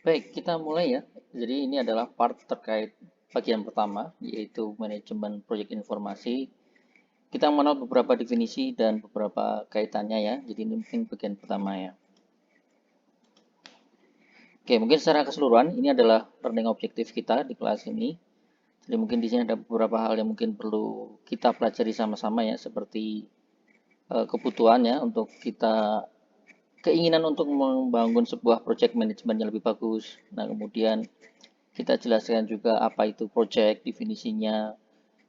Baik, kita mulai ya. Jadi ini adalah part terkait bagian pertama, yaitu manajemen proyek informasi. Kita mengenal beberapa definisi dan beberapa kaitannya ya. Jadi ini mungkin bagian pertama ya. Oke, mungkin secara keseluruhan ini adalah learning objektif kita di kelas ini. Jadi mungkin di sini ada beberapa hal yang mungkin perlu kita pelajari sama-sama ya, seperti kebutuhannya untuk kita keinginan untuk membangun sebuah project management yang lebih bagus. Nah, kemudian kita jelaskan juga apa itu project, definisinya,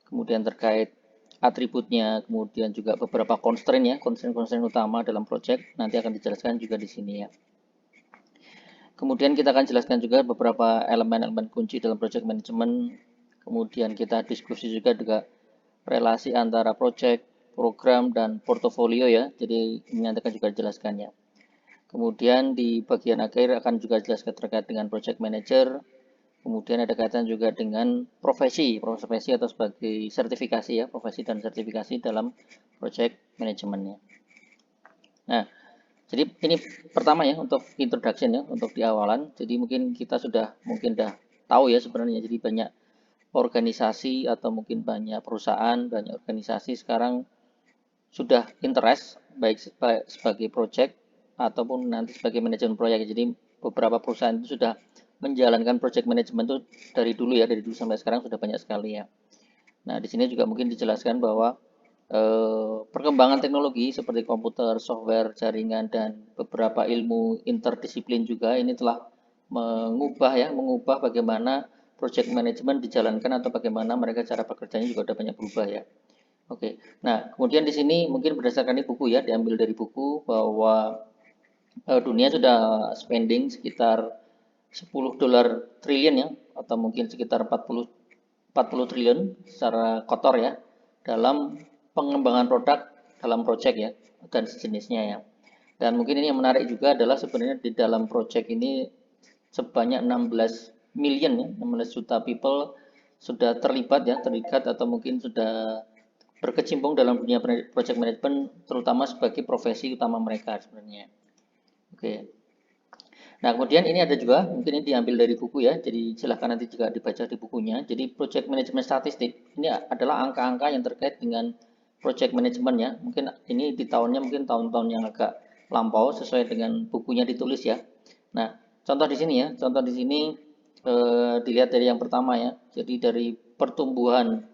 kemudian terkait atributnya, kemudian juga beberapa constraint ya, constraint-constraint utama dalam project, nanti akan dijelaskan juga di sini ya. Kemudian kita akan jelaskan juga beberapa elemen-elemen kunci dalam project management, kemudian kita diskusi juga relasi antara project, program, dan portofolio ya, jadi ini nanti akan juga dijelaskannya. Kemudian di bagian akhir akan juga jelaskan terkait dengan project manager. Kemudian ada kaitan juga dengan profesi atau sebagai sertifikasi ya, profesi dan sertifikasi dalam project manajemennya. Nah, jadi ini pertama ya untuk introduction ya, untuk di awalan. Jadi mungkin dah tahu ya sebenarnya. Jadi banyak organisasi atau mungkin banyak perusahaan, banyak organisasi sekarang sudah interest baik sebagai project ataupun nanti sebagai manajemen proyek. Jadi beberapa perusahaan itu sudah menjalankan project management itu dari dulu sampai sekarang sudah banyak sekali ya. Nah, di sini juga mungkin dijelaskan bahwa perkembangan teknologi seperti komputer, software, jaringan dan beberapa ilmu interdisiplin juga ini telah mengubah bagaimana project management dijalankan atau bagaimana mereka cara bekerjanya juga udah banyak berubah ya. Oke, nah kemudian di sini mungkin berdasarkan ini buku ya, diambil dari buku bahwa dunia sudah spending sekitar 10 dolar triliun ya, atau mungkin sekitar 40 triliun secara kotor ya, dalam pengembangan produk dalam project ya, dan sejenisnya ya. Dan mungkin ini yang menarik juga adalah sebenarnya di dalam project ini sebanyak 16 million ya, 16 juta people sudah terlibat atau mungkin sudah berkecimpung dalam dunia project management terutama sebagai profesi utama mereka sebenarnya. Oke. Nah, kemudian ini ada juga, mungkin ini diambil dari buku ya, jadi silahkan nanti juga dibaca di bukunya. Jadi project management statistik ini adalah angka-angka yang terkait dengan project management ya. Mungkin ini di tahunnya mungkin tahun-tahun yang agak lampau sesuai dengan bukunya ditulis ya. Nah, contoh di sini ya, contoh di sini dilihat dari yang pertama ya. Jadi dari pertumbuhan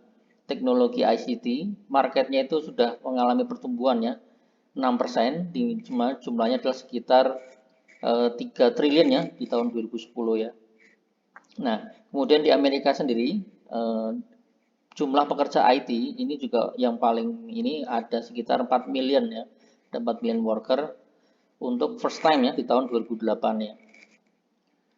teknologi ICT, marketnya itu sudah mengalami pertumbuhan ya, 6%, jumlahnya adalah sekitar 3 triliun ya di tahun 2010 ya. Nah, kemudian di Amerika sendiri eh, jumlah pekerja IT ini juga yang paling ini ada sekitar 4 million ya, ada 4 million worker untuk first time ya di tahun 2008 ya.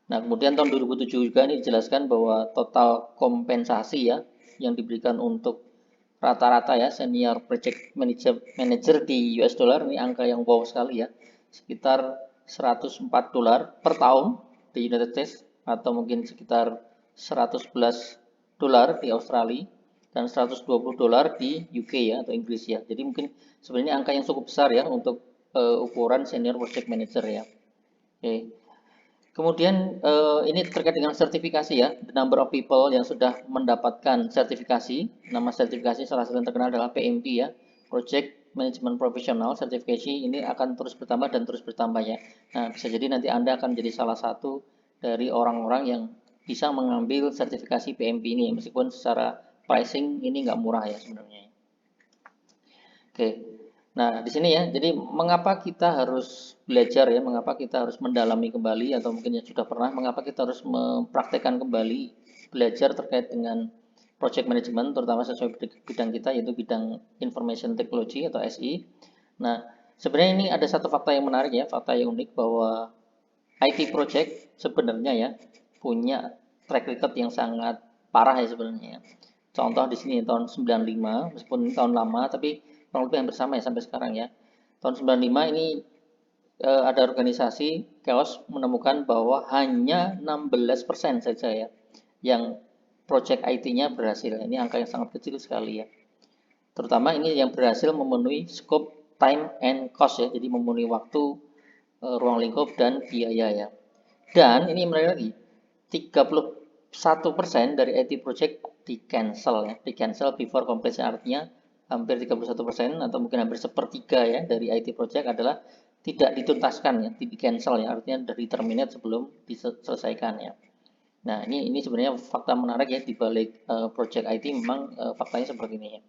Nah, kemudian tahun 2007 juga ini dijelaskan bahwa total kompensasi ya yang diberikan untuk rata-rata ya senior project manager di US dollar, ini angka yang wow sekali ya, sekitar 104 dolar per tahun di United States atau mungkin sekitar 111 dolar di Australia dan 120 dolar di UK ya atau Inggris ya. Jadi mungkin sebenarnya angka yang cukup besar ya untuk ukuran senior project manager ya. Oke. Kemudian ini terkait dengan sertifikasi ya, the number of people yang sudah mendapatkan sertifikasi. Nama sertifikasi salah satu yang terkenal adalah PMP ya, Project Management Professional Certification, ini akan terus bertambah dan terus bertambah ya. Nah, bisa jadi nanti Anda akan menjadi salah satu dari orang-orang yang bisa mengambil sertifikasi PMP ini, meskipun secara pricing ini nggak murah ya sebenarnya. Oke. Nah, di sini ya, jadi mengapa kita harus belajar ya, mengapa kita harus mendalami kembali atau mungkin yang sudah pernah, mengapa kita harus mempraktekkan kembali belajar terkait dengan project management, terutama sesuai bidang kita, yaitu bidang information technology atau SI. Nah, sebenarnya ini ada satu fakta yang menarik ya, fakta yang unik bahwa IT project sebenarnya ya punya track record yang sangat parah ya sebenarnya. Contoh di sini tahun 95, meskipun ini tahun lama, tapi kurang lebih hampir sama ya sampai sekarang ya. Tahun 95 ini ada organisasi Chaos menemukan bahwa hanya 16% saja ya yang project IT-nya berhasil. Ini angka yang sangat kecil sekali ya. Terutama ini yang berhasil memenuhi scope, time, and cost ya. Jadi memenuhi waktu, ruang lingkup, dan biaya ya. Dan ini menarik lagi, 31% dari IT project di cancel ya, di cancel before completion, artinya hampir 31% atau mungkin hampir sepertiga ya dari IT project adalah tidak dituntaskan ya, di cancel ya, artinya dari terminate sebelum diselesaikan ya. Nah, ini sebenarnya fakta menarik ya di balik project IT, memang faktanya seperti ini ya.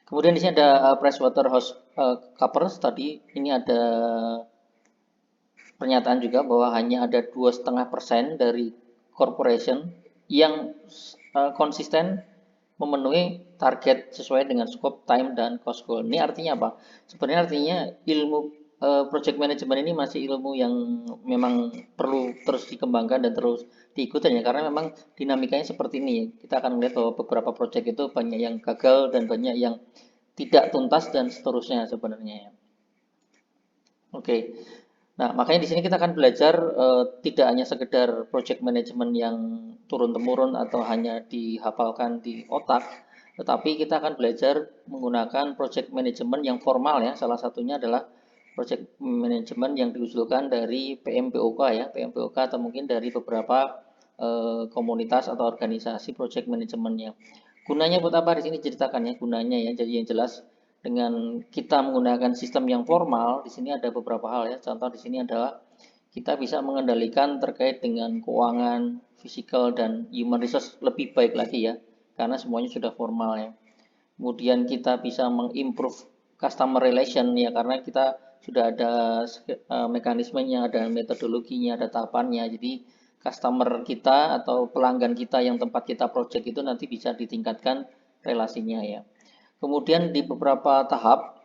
Kemudian di sini ada PricewaterhouseCoopers tadi, ini ada pernyataan juga bahwa hanya ada 2,5% dari corporation yang konsisten memenuhi target sesuai dengan scope, time, dan cost goal. Ini artinya apa? Sebenarnya artinya ilmu project management ini masih ilmu yang memang perlu terus dikembangkan dan terus diikuti ya, karena memang dinamikanya seperti ini. Kita akan melihat bahwa beberapa project itu banyak yang gagal dan banyak yang tidak tuntas dan seterusnya sebenarnya ya. Oke. Nah, makanya di sini kita akan belajar tidak hanya sekedar project management yang turun-temurun atau hanya dihafalkan di otak, tetapi kita akan belajar menggunakan project management yang formal ya. Salah satunya adalah project management yang diusulkan dari PMPOK ya, PMPOK atau mungkin dari beberapa komunitas atau organisasi project managementnya. Gunanya buat apa di sini ceritakan ya, gunanya ya. Jadi yang jelas dengan kita menggunakan sistem yang formal, di sini ada beberapa hal ya. Contoh di sini adalah kita bisa mengendalikan terkait dengan keuangan, fisikal, dan human resource lebih baik lagi ya, karena semuanya sudah formal ya. Kemudian kita bisa mengimprove customer relation ya, karena kita sudah ada mekanismenya, ada metodologinya, ada tahapannya. Jadi customer kita atau pelanggan kita yang tempat kita project itu nanti bisa ditingkatkan relasinya ya. Kemudian di beberapa tahap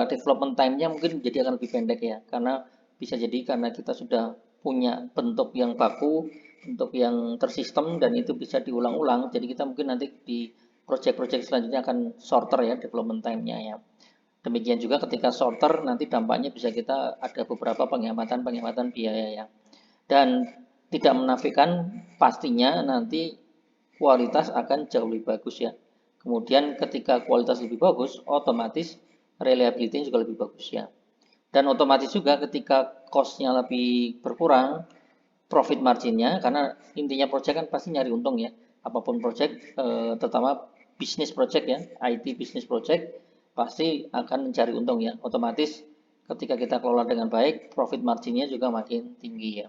development time-nya mungkin jadi akan lebih pendek ya, karena bisa jadi karena kita sudah punya bentuk yang baku, bentuk yang tersistem, dan itu bisa diulang-ulang. Jadi kita mungkin nanti di project-project selanjutnya akan shorter ya development time-nya ya. Demikian juga ketika shorter nanti dampaknya bisa kita ada beberapa penghematan biaya ya. Dan tidak menafikan pastinya nanti kualitas akan jauh lebih bagus ya. Kemudian ketika kualitas lebih bagus, otomatis reliability juga lebih bagus ya. Dan otomatis juga ketika cost-nya lebih berkurang, profit margin-nya, karena intinya project kan pasti nyari untung ya. Apapun project, terutama bisnis project ya, IT business project, pasti akan mencari untung ya. Otomatis ketika kita kelola dengan baik, profit margin-nya juga makin tinggi ya.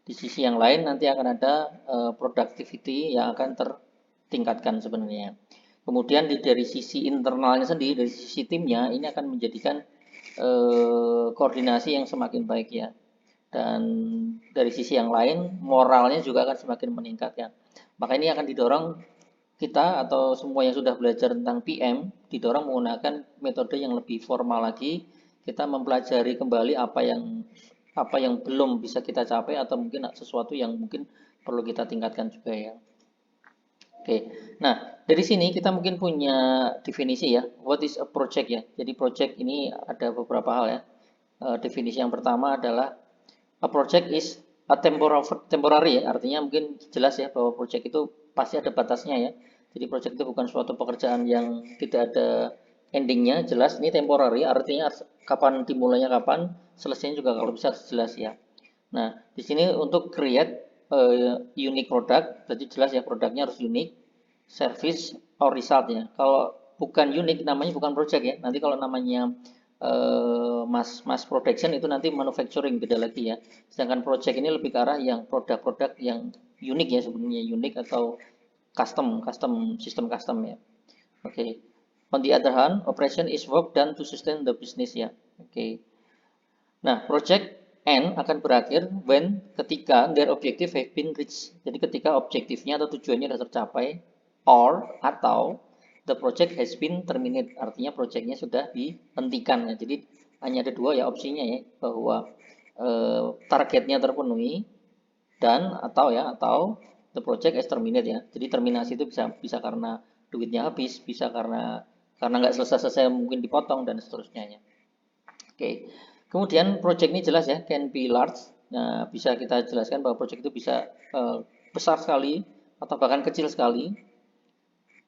Di sisi yang lain nanti akan ada productivity yang akan tertingkatkan sebenarnya. Kemudian dari sisi internalnya sendiri, dari sisi timnya, ini akan menjadikan koordinasi yang semakin baik ya. Dan dari sisi yang lain, moralnya juga akan semakin meningkat ya. Maka ini akan didorong kita atau semua yang sudah belajar tentang PM, didorong menggunakan metode yang lebih formal lagi. Kita mempelajari kembali apa yang belum bisa kita capai atau mungkin sesuatu yang mungkin perlu kita tingkatkan juga ya. Oke, nah dari sini kita mungkin punya definisi ya, what is a project ya. Jadi project ini ada beberapa hal ya. Definisi yang pertama adalah a project is a temporary ya, artinya mungkin jelas ya bahwa project itu pasti ada batasnya ya. Jadi project itu bukan suatu pekerjaan yang tidak ada endingnya, jelas ini temporary, artinya kapan dimulainya kapan, selesainya juga kalau bisa jelas ya. Nah, di sini untuk create unique product, berarti jelas ya produknya harus unique, service or result ya. Kalau bukan unique namanya bukan project ya. Nanti kalau namanya mass production itu nanti manufacturing, beda lagi ya. Sedangkan project ini lebih ke arah yang produk-produk yang unik ya, sebenarnya unik atau custom sistem custom ya. Oke. Okay. On the other hand, operation is work done to sustain the business ya. Oke. Okay. Nah, project end akan berakhir when ketika their objective have been reached. Jadi ketika objektifnya atau tujuannya sudah tercapai, or atau the project has been terminated, artinya projectnya sudah dihentikan ya. Jadi hanya ada dua ya opsinya ya, bahwa targetnya terpenuhi dan atau the project is terminated ya. Jadi terminasi itu bisa karena duitnya habis, bisa karena nggak selesai mungkin dipotong dan seterusnya ya. Oke. Kemudian project ini jelas ya, can be large. Nah, bisa kita jelaskan bahwa project itu bisa besar sekali atau bahkan kecil sekali.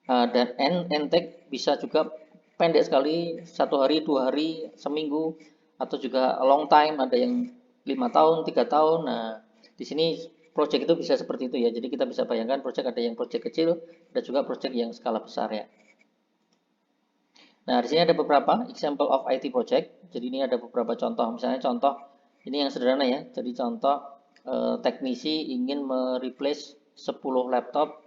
Dan end bisa juga pendek sekali, 1 hari, 2 hari, seminggu, atau juga long time. Ada yang 5 tahun, 3 tahun. Nah, di sini project itu bisa seperti itu ya. Jadi kita bisa bayangkan project ada yang project kecil, ada juga project yang skala besar ya. Nah, di sini ada beberapa example of IT project. Jadi ini ada beberapa contoh. Misalnya contoh ini yang sederhana ya. Jadi contoh teknisi ingin mereplace 10 laptop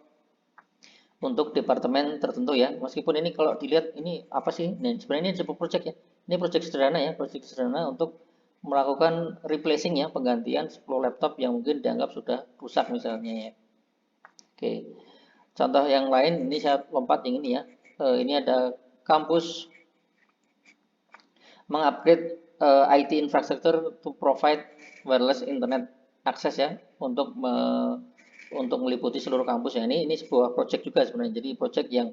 untuk departemen tertentu ya. Meskipun ini kalau dilihat ini apa sih? Nah, sebenarnya ini sebuah project ya. Ini project sederhana ya, project sederhana untuk melakukan replacing ya, penggantian 10 laptop yang mungkin dianggap sudah rusak misalnya ya. Oke. Contoh yang lain ini saya lompat yang ini ya. Ini ada kampus mengupgrade IT infrastructure to provide wireless internet access ya untuk meliputi seluruh kampus ya. Ini sebuah project juga sebenarnya. Jadi project yang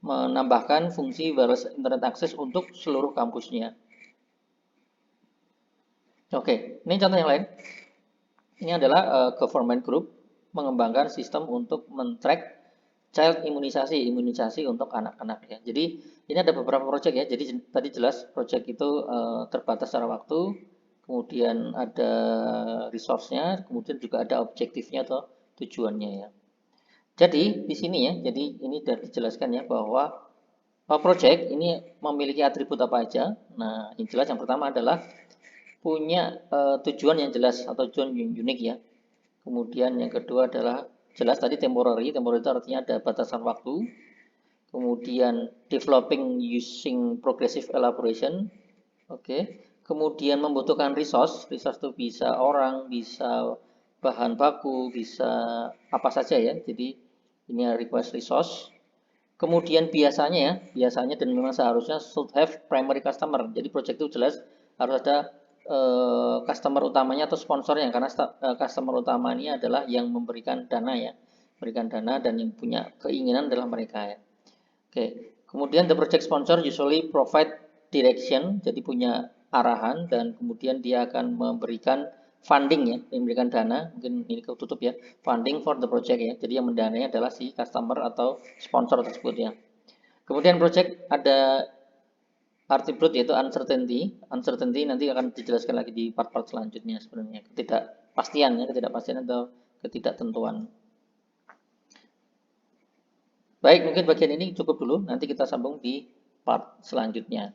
menambahkan fungsi wireless internet access untuk seluruh kampusnya. Oke, ini contoh yang lain. Ini adalah government group mengembangkan sistem untuk men-track child imunisasi untuk anak-anak ya. Jadi ini ada beberapa project ya. Jadi tadi jelas project itu terbatas secara waktu, kemudian ada resource-nya, kemudian juga ada objektifnya atau tujuannya ya. Jadi di sini ya, jadi ini sudah dijelaskan ya bahwa project ini memiliki atribut apa aja. Nah, yang jelas yang pertama adalah punya tujuan yang jelas atau tujuan yang unik ya. Kemudian yang kedua adalah jelas tadi temporary. Temporary itu artinya ada batasan waktu. Kemudian developing using progressive elaboration. Oke. Kemudian membutuhkan resource. Resource itu bisa orang, bisa bahan baku, bisa apa saja ya. Jadi ini request resource. Kemudian biasanya dan memang seharusnya should have primary customer. Jadi project itu jelas harus ada customer utamanya atau sponsornya karena customer utamanya adalah yang memberikan dana ya, memberikan dana dan yang punya keinginan adalah mereka ya. Oke, kemudian the project sponsor usually provide direction, jadi punya arahan dan kemudian dia akan memberikan funding ya, memberikan dana, mungkin ini ketutup ya, funding for the project ya. Jadi yang mendanai adalah si customer atau sponsor tersebut ya. Kemudian project ada attribute yaitu uncertainty. Uncertainty nanti akan dijelaskan lagi di part-part selanjutnya sebenarnya. Ketidakpastian ya, ketidakpastian atau ketidaktentuan. Baik, mungkin bagian ini cukup dulu. Nanti kita sambung di part selanjutnya.